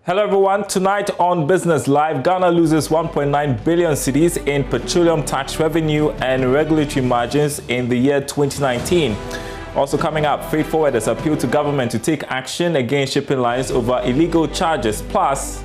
Hello everyone, tonight on Business Live, Ghana loses 1.9 billion cedis in petroleum tax revenue and regulatory margins in the year 2019. Also coming up, Freight Forwarders appeal to government to take action against shipping lines over illegal charges. Plus,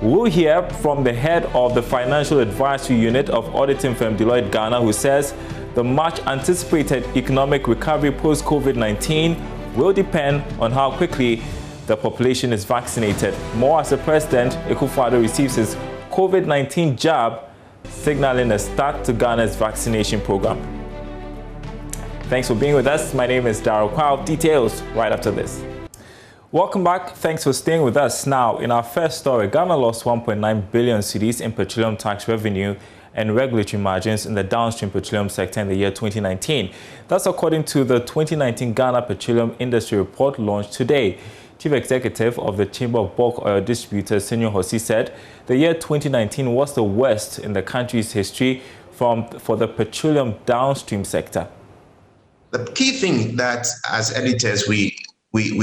we'll hear from the head of the Financial Advisory Unit of auditing firm Deloitte Ghana, who says the much anticipated economic recovery post-COVID-19 will depend on how quickly the population is vaccinated. More as the President Akufo-Addo receives his COVID-19 jab, signaling a start to Ghana's vaccination program. Thanks for being with us. My name is Darryl Kwao. Details right after this. Welcome back. Thanks for staying with us. Now, in our first story, Ghana lost 1.9 billion cedis in petroleum tax revenue and regulatory margins in the downstream petroleum sector in the year 2019. That's according to the 2019 Ghana Petroleum Industry Report launched today. Chief Executive of the Chamber of Bulk Oil Distributors, Senor Hosi, said the year 2019 was the worst in the country's history for the petroleum downstream sector. The key thing that, as editors, we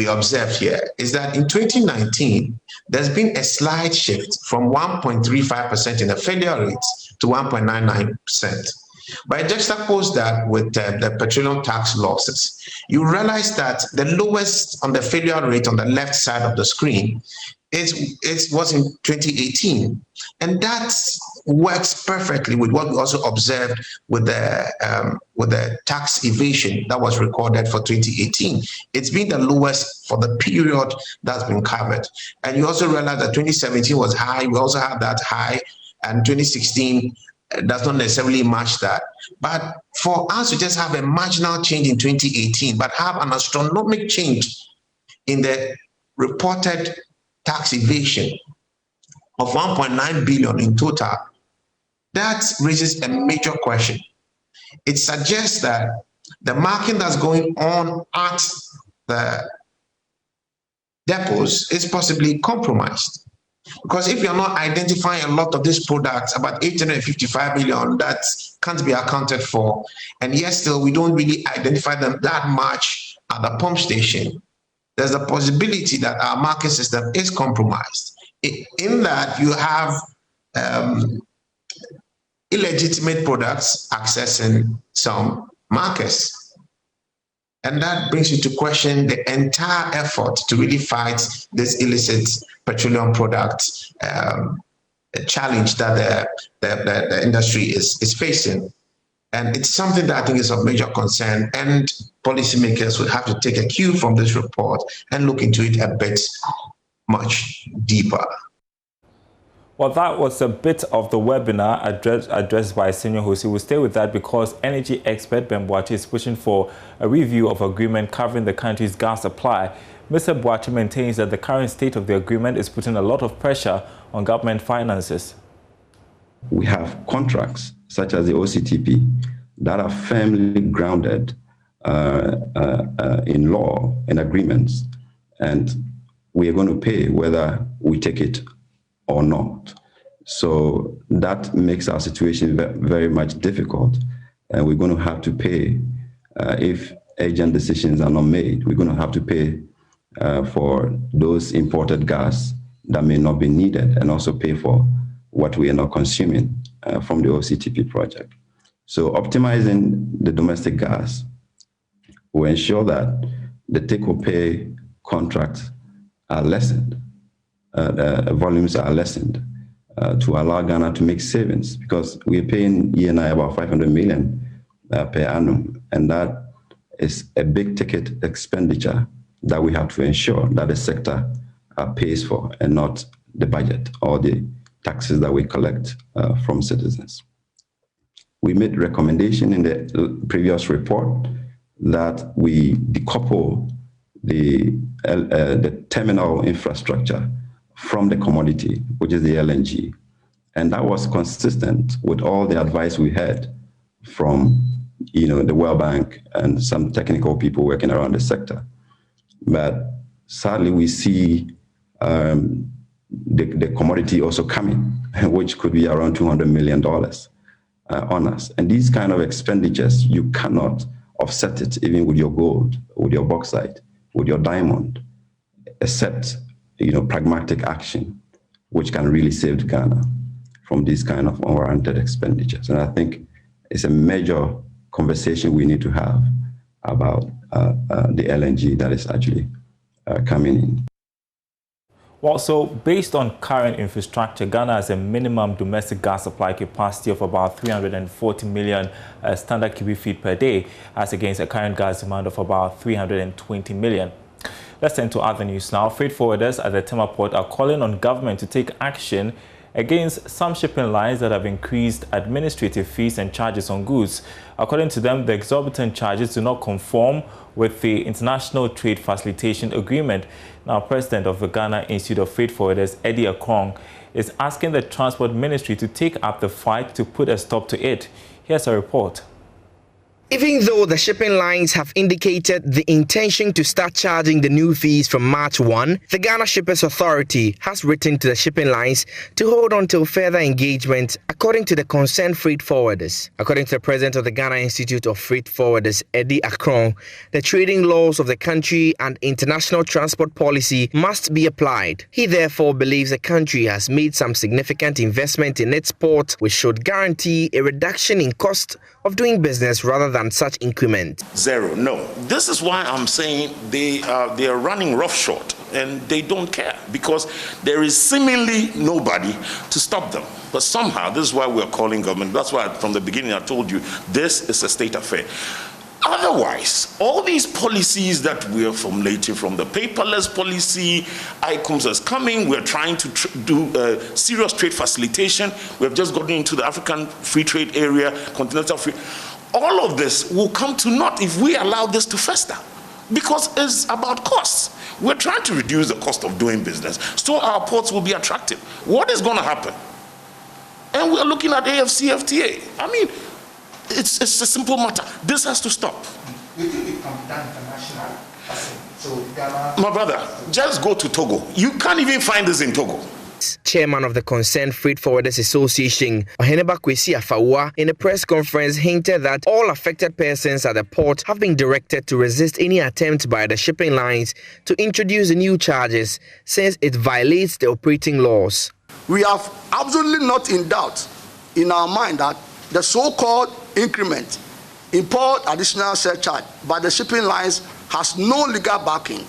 observed here is that in 2019, there's been a slight shift from 1.35% in the failure rates to 1.99%. But I juxtapose that with the petroleum tax losses. You realize that the lowest on the failure rate on the left side of the screen was in 2018. And that works perfectly with what we also observed with the tax evasion that was recorded for 2018. It's been the lowest for the period that's been covered. And you also realize that 2017 was high. We also had that high, and 2016 does not necessarily match that. But for us to just have a marginal change in 2018, but have an astronomical change in the reported tax evasion of 1.9 billion in total, that raises a major question. It suggests that the marking that's going on at the depots is possibly compromised. Because if you're not identifying a lot of these products, about 855 million, that can't be accounted for, and yet still we don't really identify them that much at the pump station, there's a possibility that our market system is compromised. In that you have illegitimate products accessing some markets. And that brings you to question the entire effort to really fight this illicit petroleum product challenge that the industry is facing. And it's something that I think is of major concern, and policymakers will have to take a cue from this report and look into it a bit much deeper. Well, that was a bit of the webinar addressed by Senor Hosi. We'll stay with that because energy expert Ben Boachi is pushing for a review of agreement covering the country's gas supply. Mr. Boachi maintains that the current state of the agreement is putting a lot of pressure on government finances. We have contracts such as the OCTP that are firmly grounded in law and agreements, and we are going to pay whether we take it or not. So that makes our situation very much difficult, and we're going to have to pay if urgent decisions are not made. We're going to have to pay for those imported gas that may not be needed, and also pay for what we are not consuming from the OCTP project. So optimizing the domestic gas will ensure that the take-or-pay contracts are lessened. Volumes are lessened to allow Ghana to make savings, because we're paying E&I about 500 million per annum, and that is a big ticket expenditure that we have to ensure that the sector pays for, and not the budget or the taxes that we collect from citizens. We made recommendation in the previous report that we decouple the terminal infrastructure from the commodity, which is the LNG. And that was consistent with all the advice we had from the World Bank and some technical people working around the sector. But sadly, we see the commodity also coming, which could be around $200 million on us. And these kind of expenditures, you cannot offset it even with your gold, with your bauxite, with your diamond, except pragmatic action, which can really save Ghana from these kind of unwarranted expenditures. And I think it's a major conversation we need to have about the LNG that is actually coming in. Well, so based on current infrastructure, Ghana has a minimum domestic gas supply capacity of about 340 million standard cubic feet per day, as against a current gas demand of about 320 million. Let's turn to other news now. Freight forwarders at the Tema port are calling on government to take action against some shipping lines that have increased administrative fees and charges on goods. According to them, the exorbitant charges do not conform with the International Trade Facilitation Agreement. Now, President of the Ghana Institute of Freight Forwarders, Eddie Akrong, is asking the Transport Ministry to take up the fight to put a stop to it. Here's a report. Even though the shipping lines have indicated the intention to start charging the new fees from March 1, the Ghana Shippers Authority has written to the shipping lines to hold on till further engagement, according to the concerned freight forwarders. According to the president of the Ghana Institute of Freight Forwarders, Eddie Akrong, the trading laws of the country and international transport policy must be applied. He therefore believes the country has made some significant investment in its port, which should guarantee a reduction in cost of doing business rather than such increment. Zero, no. This is why I'm saying they are running roughshod and they don't care, because there is seemingly nobody to stop them. But somehow, this is why we're calling government. That's why from the beginning I told you this is a state affair. Otherwise, all these policies that we are formulating, from the paperless policy, ICOMS is coming, we're trying to do serious trade facilitation. We have just gotten into the African free trade area, continental free. All of this will come to naught if we allow this to fester, because it's about costs. We're trying to reduce the cost of doing business, so our ports will be attractive. What is going to happen? And we're looking at AFCFTA. I mean, it's a simple matter. This has to stop. You think it can be done international? So Ghana... My brother, just go to Togo. You can't even find this in Togo. Chairman of the Concerned Freight Forwarders Association, Oheneba Kwesi Afawa, in a press conference hinted that all affected persons at the port have been directed to resist any attempt by the shipping lines to introduce the new charges, since it violates the operating laws. We have absolutely not in doubt in our mind that the so-called increment, import additional surcharge by the shipping lines has no legal backing,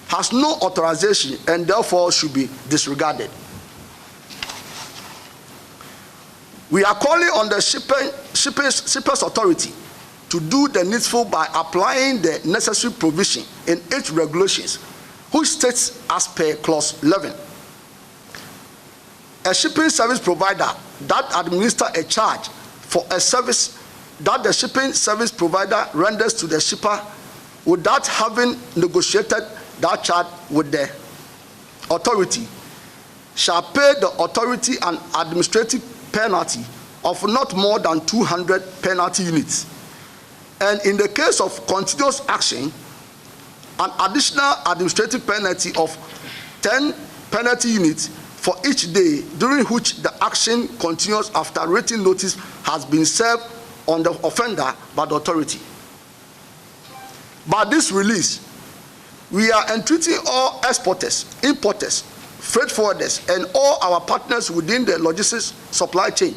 has no authorization, and therefore should be disregarded. We are calling on the Shippers Authority to do the needful by applying the necessary provision in its regulations, which states as per clause 11. A shipping service provider that administers a charge for a service that the shipping service provider renders to the shipper without having negotiated that charge with the authority shall pay the authority an administrative penalty of not more than 200 penalty units. And in the case of continuous action, an additional administrative penalty of 10 penalty units for each day during which the action continues after written notice has been served on the offender by the authority. By this release, we are entreating all exporters, importers, freight forwarders, and all our partners within the logistics supply chain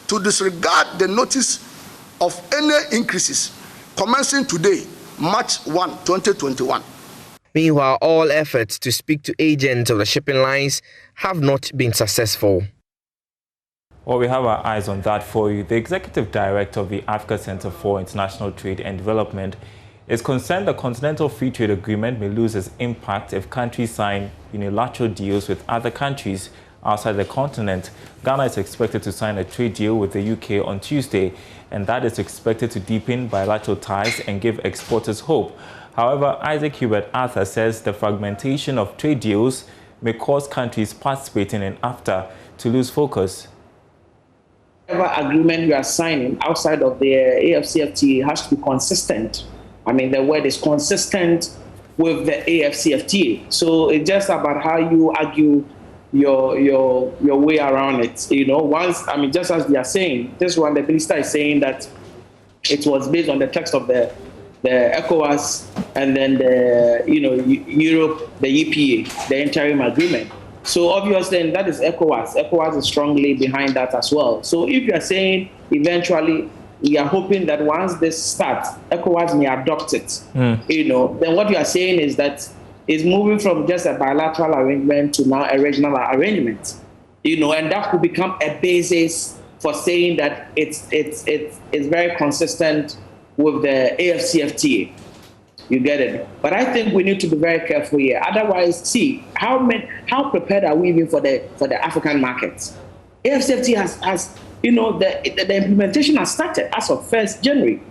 to disregard the notice of any increases commencing today, March 1, 2021. Meanwhile, all efforts to speak to agents of the shipping lines have not been successful. Well, we have our eyes on that for you. The Executive Director of the Africa Center for International Trade and Development is concerned the Continental Free Trade Agreement may lose its impact if countries sign unilateral deals with other countries outside the continent. Ghana is expected to sign a trade deal with the UK on Tuesday, and that is expected to deepen bilateral ties and give exporters hope. However, Isaac Hubert Arthur says the fragmentation of trade deals may cause countries participating in AfTA to lose focus. Whatever agreement we are signing outside of the AFCFTA has to be consistent. I mean, the word is consistent with the AFCFTA. So it's just about how you argue your way around it. You know, once, I mean, just as they are saying, this one, the minister is saying that it was based on the text of the ECOWAS and then the Europe, the EPA, the interim agreement. So obviously, and that is ECOWAS. ECOWAS is strongly behind that as well. So if you are saying eventually we are hoping that once this starts, ECOWAS may adopt it, then what you are saying is that it's moving from just a bilateral arrangement to now a regional arrangement, and that could become a basis for saying that it's very consistent with the AFCFTA. You get it? But I think we need to be very careful here. Otherwise, see, how prepared are we even for the African markets? AFCFTA has the implementation has started as of 1st January.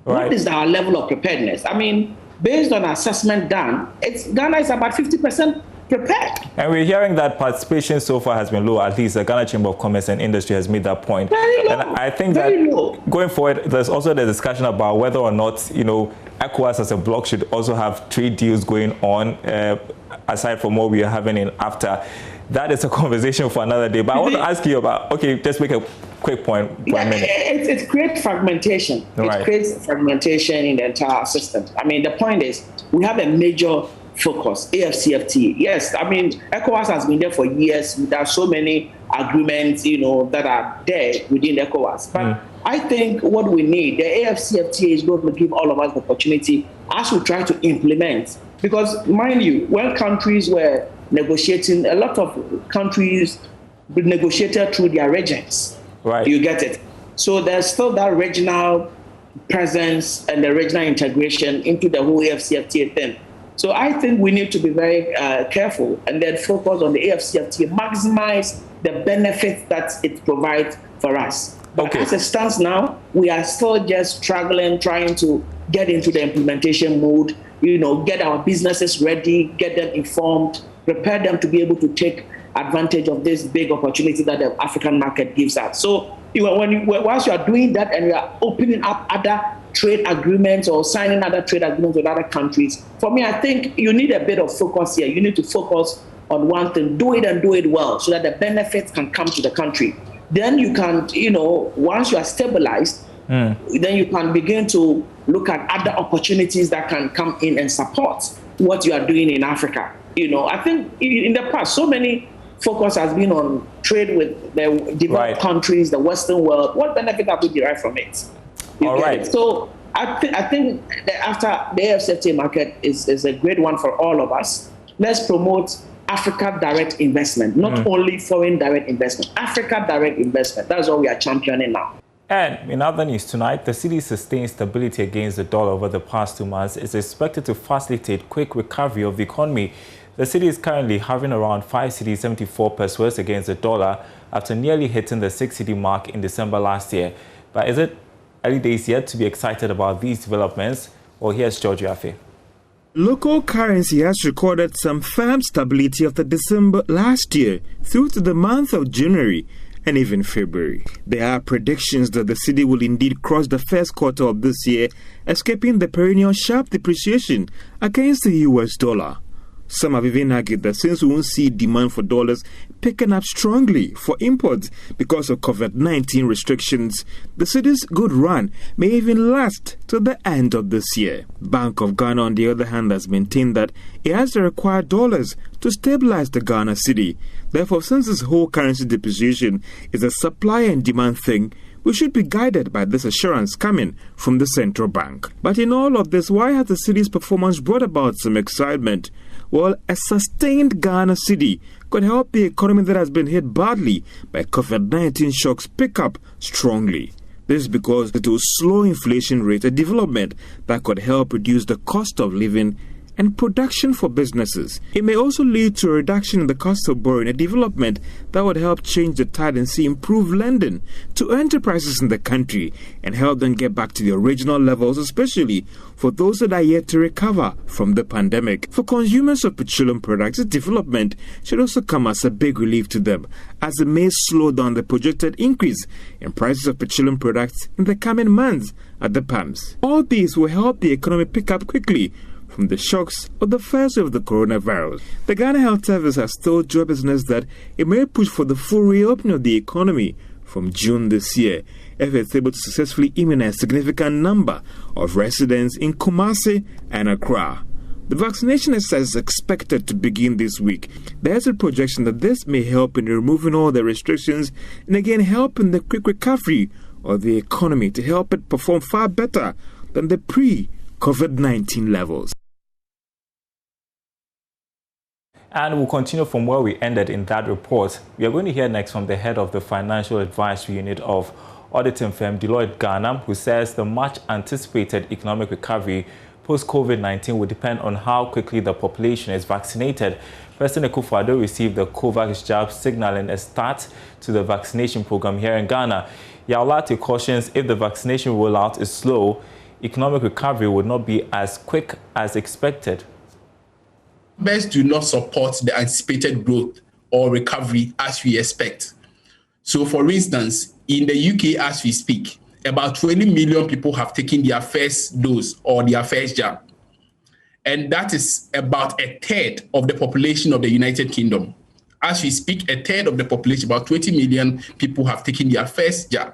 Right. What is our level of preparedness? I mean, based on assessment done, Ghana is about 50% prepared. And we're hearing that participation so far has been low. At least the Ghana Chamber of Commerce and Industry has made that point. Very low. And I think that going forward, there's also the discussion about whether or not, ECOWAS as a bloc should also have trade deals going on, aside from what we are having in AFTA. That is a conversation for another day. But I want to ask you about, just make a quick point for a minute. It creates fragmentation. Right. It creates fragmentation in the entire system. I mean, the point is, we have a major focus, AFCFTA. Yes, I mean, ECOWAS has been there for years. There are so many agreements, that are there within ECOWAS. But I think what we need, the AFCFTA is going to give all of us the opportunity as we try to implement. Because, mind you, when countries were negotiating, a lot of countries negotiated through their regions. Right. You get it? So there's still that regional presence and the regional integration into the whole AFCFTA thing. So I think we need to be very careful and then focus on the AFCFTA, maximize the benefits that it provides for us. But as it stands now, we are still just struggling, trying to get into the implementation mode, get our businesses ready, get them informed, prepare them to be able to take advantage of this big opportunity that the African market gives us. So once you are doing that and you are opening up other trade agreements or signing other trade agreements with other countries, for me, I think you need a bit of focus here. You need to focus on one thing, do it and do it well so that the benefits can come to the country. Then you can, once you are stabilized, then you can begin to look at other opportunities that can come in and support what you are doing in Africa. I think in the past, so many focus has been on trade with the developed countries, the Western world. What benefit have we derived from it? So I think that after the AFCFTA market is a great one for all of us. Let's promote Africa direct investment, not only foreign direct investment, Africa direct investment. That's what we are championing now. And in other news tonight, the cedi sustained stability against the dollar over the past 2 months is expected to facilitate quick recovery of the economy. The cedi is currently hovering around 5 cedi 74 pesos against the dollar after nearly hitting the 6 cedi mark in December last year. But is it early days yet to be excited about these developments? Well, here's George Yafe. Local currency has recorded some firm stability after December last year through to the month of January and even February. There are predictions that the cedi will indeed cross the first quarter of this year, escaping the perennial sharp depreciation against the US dollar. Some have even argued that since we won't see demand for dollars picking up strongly for imports because of COVID-19 restrictions, the cedi's good run may even last till the end of this year. Bank of Ghana, on the other hand, has maintained that it has the required dollars to stabilize the Ghana cedi. Therefore, since this whole currency depreciation is a supply and demand thing, we should be guided by this assurance coming from the central bank. But in all of this, why has the cedi's performance brought about some excitement? Well, a sustained Ghana cedi could help the economy that has been hit badly by COVID-19 shocks pick up strongly. This is because it will slow inflation rate, a development that could help reduce the cost of living and production for businesses. It may also lead to a reduction in the cost of borrowing, a development that would help change the tide and see improved lending to enterprises in the country and help them get back to the original levels, especially for those that are yet to recover from the pandemic. For consumers of petroleum products, this development should also come as a big relief to them, as it may slow down the projected increase in prices of petroleum products in the coming months at the pumps. All these will help the economy pick up quickly from the shocks of the first wave of the coronavirus. The Ghana Health Service has told Joy Business that it may push for the full reopening of the economy from June this year, if it's able to successfully immunize a significant number of residents in Kumasi and Accra. The vaccination is expected to begin this week. There's a projection that this may help in removing all the restrictions and again help in the quick recovery of the economy to help it perform far better than the pre-COVID-19 levels. And we'll continue from where we ended in that report. We are going to hear next from the head of the Financial Advisory Unit of auditing firm Deloitte Ghana, who says the much anticipated economic recovery post-COVID-19 will depend on how quickly the population is vaccinated. President Akufo-Addo received the COVAX jab, signaling a start to the vaccination program here in Ghana. Yaolati cautions if the vaccination rollout is slow, economic recovery would not be as quick as expected. Numbers do not support the anticipated growth or recovery as we expect. So, for instance, in the UK as we speak, about 20 million people have taken their first dose or their first jab. And that is about a third of the population of the United Kingdom. As we speak, a third of the population, about 20 million people have taken their first jab.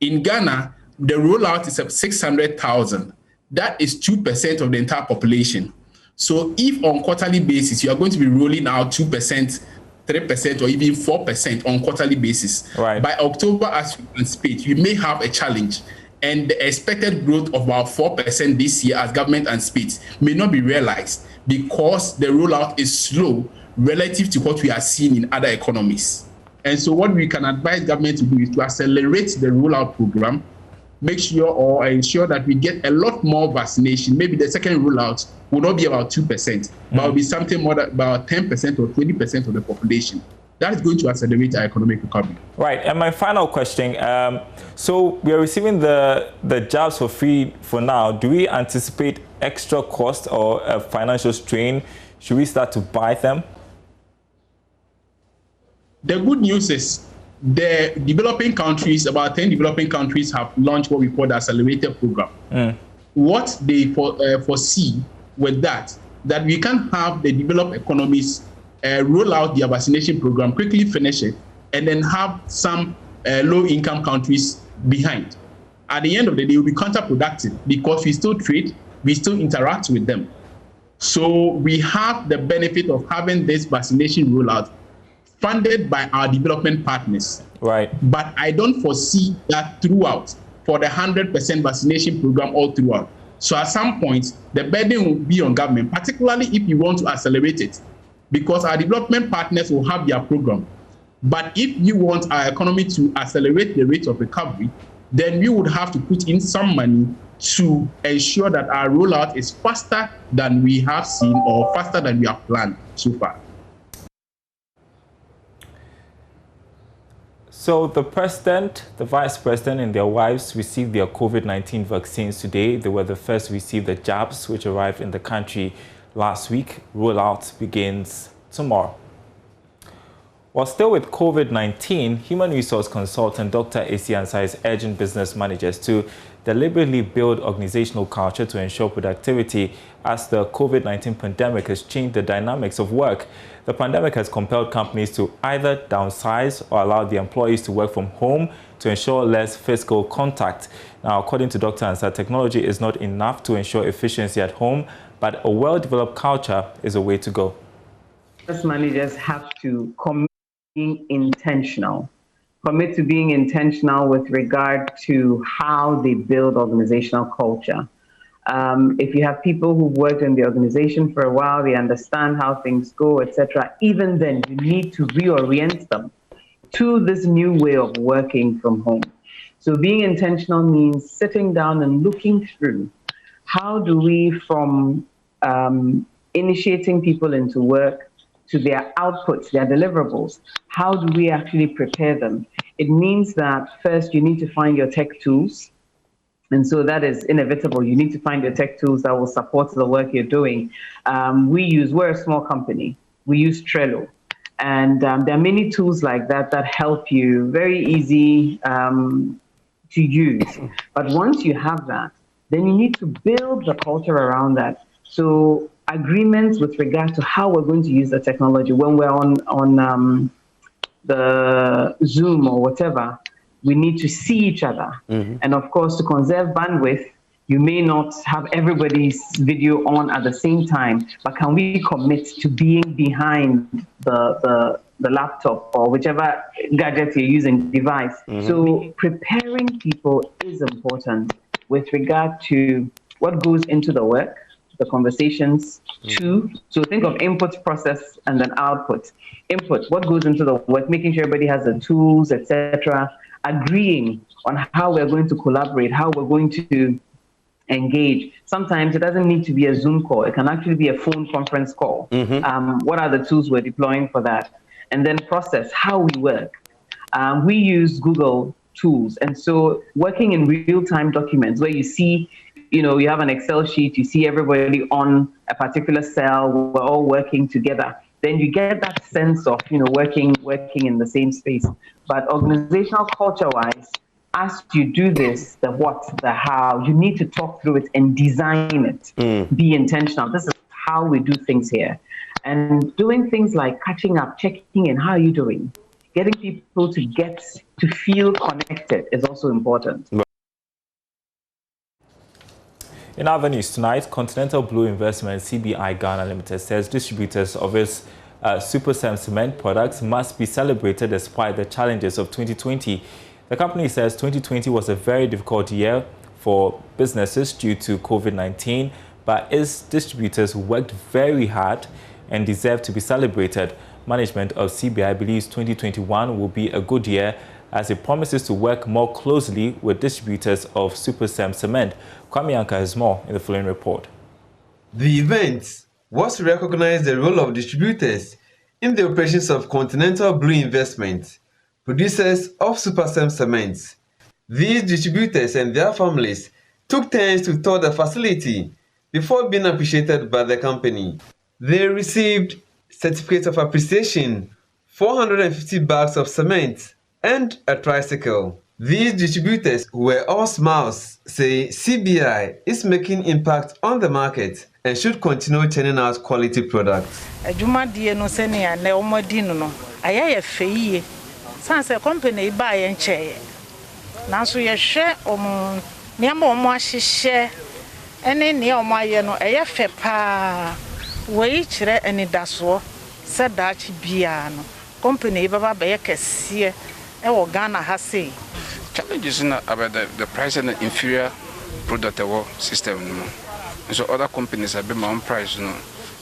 In Ghana, the rollout is of 600,000. That is 2% of the entire population. So if on quarterly basis, you are going to be rolling out 2%, 3% or even 4% on quarterly basis. Right. By October, as we anticipate, we may have a challenge. And the expected growth of about 4% this year as government anticipates may not be realized because the rollout is slow relative to what we are seeing in other economies. And so what we can advise government to do is to accelerate the rollout program, make sure or ensure that we get a lot more vaccination. Maybe the second rollout will not be about 2%, but will be something more than about 10% or 20% of the population. That is going to accelerate our economic recovery. Right. And my final question, so we are receiving the jobs for free for now. Do we anticipate extra cost or a financial strain? Should we start to buy them? The good news is the developing countries, about 10 developing countries have launched what we call the accelerated program. What they foresee with that we can have the developed economies roll out their vaccination program, quickly finish it, and then have some low-income countries behind. At the end of the day, it will be counterproductive because we still trade, we still interact with them. So we have the benefit of having this vaccination rollout funded by our development partners. Right. But I don't foresee that throughout for the 100% vaccination program all throughout. So at some point, the burden will be on government, particularly if you want to accelerate it, because our development partners will have their program. But if you want our economy to accelerate the rate of recovery, then we would have to put in some money to ensure that our rollout is faster than we have seen or faster than we have planned so far. So the president, the vice president and their wives received their COVID-19 vaccines today. They were the first to receive the jabs, which arrived in the country last week. Rollout begins tomorrow. While still with COVID-19, human resource consultant Dr. A.C. Ansah is urging business managers to deliberately build organizational culture to ensure productivity as the COVID-19 pandemic has changed the dynamics of work. The pandemic has compelled companies to either downsize or allow the employees to work from home to ensure less physical contact. Now, according to Dr. Ansah, technology is not enough to ensure efficiency at home, but a well-developed culture is a way to go. Business managers have to commit to being intentional. Commit to being intentional with regard to how they build organizational culture. If you have people who've worked in the organization for a while, they understand how things go, etc. Even then, you need to reorient them to this new way of working from home. So being intentional means sitting down and looking through how do we, from initiating people into work to their outputs, their deliverables, how do we actually prepare them? It means that first you need to find your tech tools. And so that is inevitable. You need to find your tech tools that will support the work you're doing. We're a small company. We use Trello. And there are many tools like that that help you, very easy to use. But once you have that, then you need to build the culture around that. So agreements with regard to how we're going to use the technology when we're on the Zoom or whatever, we need to see each other. And of course, to conserve bandwidth, you may not have everybody's video on at the same time, but can we commit to being behind the laptop or whichever gadget you're using, device? So preparing people is important with regard to what goes into the work, the conversations. Two, so think of input, process, and then output. Input, what goes into the work, making sure everybody has the tools, etc. Agreeing on how we're going to collaborate, how we're going to engage. Sometimes it doesn't need to be a Zoom call. It can actually be a phone conference call. What are the tools we're deploying for that? And then process, how we work. We use Google tools. And so working in real-time documents where you see, you have an Excel sheet, you see everybody on a particular cell, we're all working together. Then you get that sense of, working in the same space. But organizational culture-wise, as you do this, the what, the how, you need to talk through it and design it. Be intentional. This is how we do things here. And doing things like catching up, checking in, how are you doing? Getting people to feel connected is also important. In other news tonight, Continental Blue Investment Cbi Ghana Limited says distributors of its Super Sam cement products must be celebrated despite the challenges of 2020. The company says 2020 was a very difficult year for businesses due to COVID-19, but its distributors worked very hard and deserve to be celebrated. Management of CBI believes 2021 will be a good year as it promises to work more closely with distributors of Super Sam cement. Kwame Anka has more in the following report. The event was to recognize the role of distributors in the operations of Continental Blue Investment, producers of Super Sam cement. These distributors and their families took turns to tour the facility before being appreciated by the company. They received certificates of appreciation, 450 bags of cement, and a tricycle. These distributors, who were all smiles, say CBI is making impact on the market and should continue churning out quality products. Company buy and chair. Now, so you share any near my a fepa wait any daso said that biano company baba see Ghana has say challenges about the price and the inferior product system. So other companies have been my own price,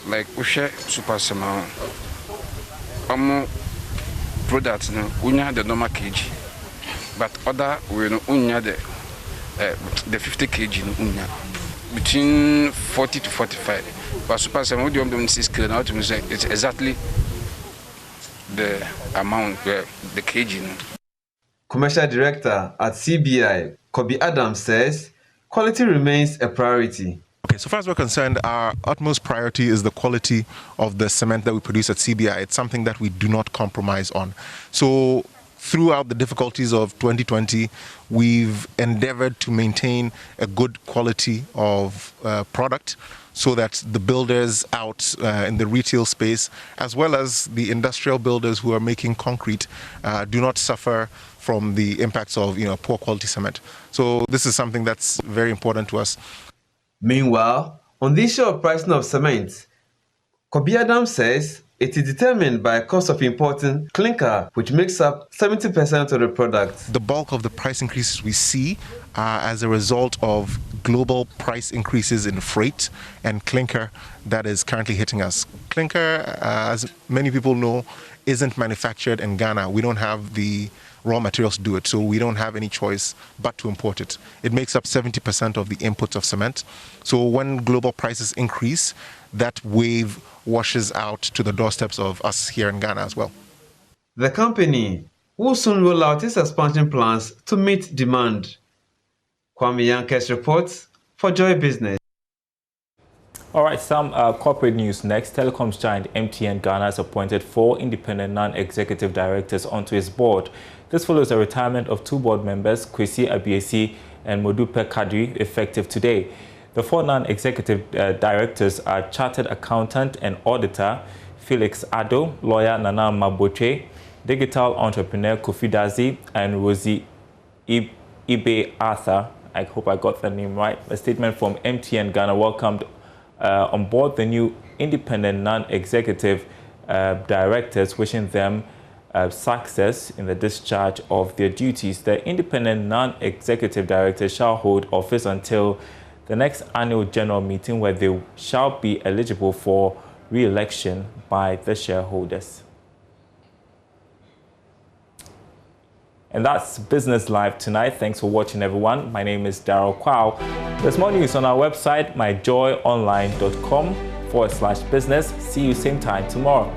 like Ushe Super Sama products unya the normal kg, but other we unya the 50 kg unya between 40 to 45. But Super Sam we don't see scale now to say it's exactly the amount the kg. Commercial Director at CBI, Cbi Adams, says quality remains a priority. Okay, so far as we're concerned, our utmost priority is the quality of the cement that we produce at CBI. It's something that we do not compromise on. So throughout the difficulties of 2020, we've endeavored to maintain a good quality of product so that the builders out in the retail space, as well as the industrial builders who are making concrete, do not suffer from the impacts of poor quality cement. So this is something that's very important to us. Meanwhile, on the issue of pricing of cement, Cbi Adams says it is determined by cost of importing clinker, which makes up 70% of the product. The bulk of the price increases we see are as a result of global price increases in freight and clinker that is currently hitting us. Clinker, as many people know, isn't manufactured in Ghana. We don't have the raw materials to do it, so we don't have any choice but to import it. It makes up 70% of the inputs of cement. So when global prices increase, that wave washes out to the doorsteps of us here in Ghana as well. The company will soon roll out its expansion plans to meet demand. Kwame Yankes reports for Joy Business. All right, some corporate news next. Telecoms giant MTN Ghana has appointed 4 independent non-executive directors onto its board. This follows the retirement of 2 board members, Kwesi Abiesi and Modupe Kadri, effective today. The 4 non-executive directors are Chartered Accountant and Auditor Felix Addo, Lawyer Nana Maboche, Digital Entrepreneur Kofi Dazi, and Rosie Cbi Arthur, I hope I got the name right, a statement from MTN Ghana welcomed on board the new independent non-executive directors, wishing them success in the discharge of their duties. The independent non-executive directors shall hold office until the next annual general meeting, where they shall be eligible for re-election by the shareholders. And that's Business Live tonight. Thanks for watching, everyone. My name is Daryl Kwao. There's more news on our website, myjoyonline.com/business. See you same time tomorrow.